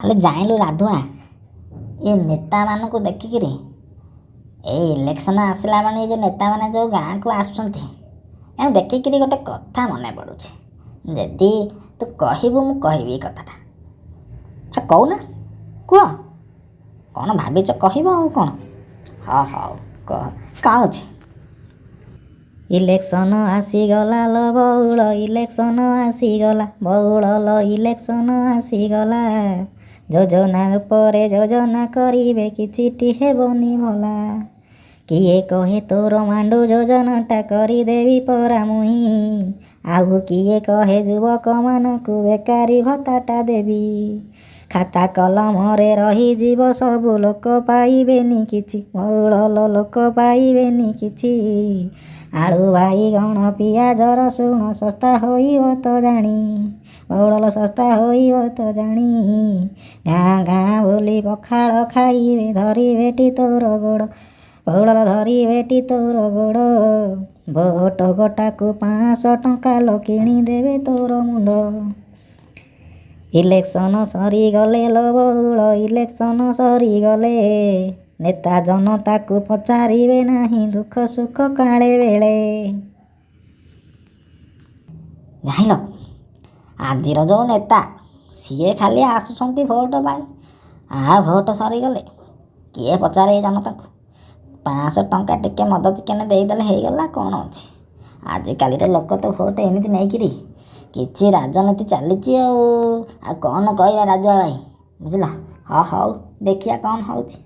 ଖାଲି ଜାଣିଲୁ ରାଧୁଆ, ଏ ନେତାମାନଙ୍କୁ ଦେଖିକିରି ଏଇ ଇଲେକ୍ସନ୍ ଆସିଲା ମାନେ ଏ ଯେଉଁ ନେତାମାନେ ଯେଉଁ ଗାଁକୁ ଆସୁଛନ୍ତି ଏଙ୍କୁ ଦେଖିକିରି ଗୋଟେ କଥା ମନେ ପଡ଼ୁଛି। ଯଦି ତୁ କହିବୁ ମୁଁ କହିବି ଏ କଥାଟା। କହୁନା, କୁହ କ'ଣ ଭାବିଛ କହିବ ଆଉ କ'ଣ? ହଁ ହଉ କହ, କ'ଣ ଅଛି? ଇଲେକ୍ସନ୍ ଆସିଗଲା ଲ ବଉଳ, ଇଲେକ୍ସନ୍ ଆସିଗଲା ବଉଳ ଲ, ଇଲେକ୍ସନ୍ ଆସିଗଲା। ଯୋଜନା ଉପରେ ଯୋଜନା କରିବେ କିଛିଟି ହେବନି ଭଲା। କିଏ କହେ ତୋର ମାଣ୍ଡୁ ଯୋଜନାଟା କରିଦେବି ପରା ମୁହିଁ। ଆଉ କିଏ କହେ ଯୁବକମାନଙ୍କୁ ବେକାରୀ ଭତ୍ତାଟା ଦେବି। ଖାତା କଲମରେ ରହିଯିବ ସବୁ, ଲୋକ ପାଇବେନି କିଛି ବଉଳ ଲ, ଲୋକ ପାଇବେନି କିଛି। ଆଳୁ ବାଇଗଣ ପିଆଜ ରସୁଣ ଶସ୍ତା ହୋଇବ ତ ଜାଣି, ବଉଳ ଶସ୍ତା ହୋଇବ ତ ଜାଣି। ଗାଁ ଗାଁ ବୁଲି ପଖାଳ ଖାଇବେ ଧରିବେଟି ତୋର ଗୋଡ଼, ବଉଳ ଧରିବେଟି ତୋର ଗୋଡ଼। ଭୋଟ ଗୋଟାକୁ 500 ଟଙ୍କା ଲୋ କିଣିଦେବେ ତୋର ମୁଣ୍ଡ। ଇଲେକ୍ସନ୍ ସରିଗଲେ ଲୋ ବଉଳ, ଇଲେକ୍ସନ୍ ସରିଗଲେ ନେତା ଜନତାକୁ ପଚାରିବେ ନାହିଁ ଦୁଃଖ ସୁଖ କାଳେ ବେଳେ। ଜାଣିଲ, ଆଜିର ଯେଉଁ ନେତା ସିଏ ଖାଲି ଆସୁଛନ୍ତି ଭୋଟ ପାଇଁ। ଭୋଟ ସରିଗଲେ କିଏ ପଚାରେ ଏ ଜନତାକୁ? 500 ଟଙ୍କା ଟିକେ ମଦ ଚିକେନ ଦେଇଦେଲେ ହେଇଗଲା, କ'ଣ ଅଛି? ଆଜିକାଲିର ଲୋକ ତ ଭୋଟ ଏମିତି ନେଇକିରି କିଛି ରାଜନୀତି ଚାଲିଛି ଆଉ କ'ଣ କହିବା ରାଜୁଆ ଭାଇ, ବୁଝିଲ? ହଉ ଦେଖିବା କ'ଣ ହେଉଛି।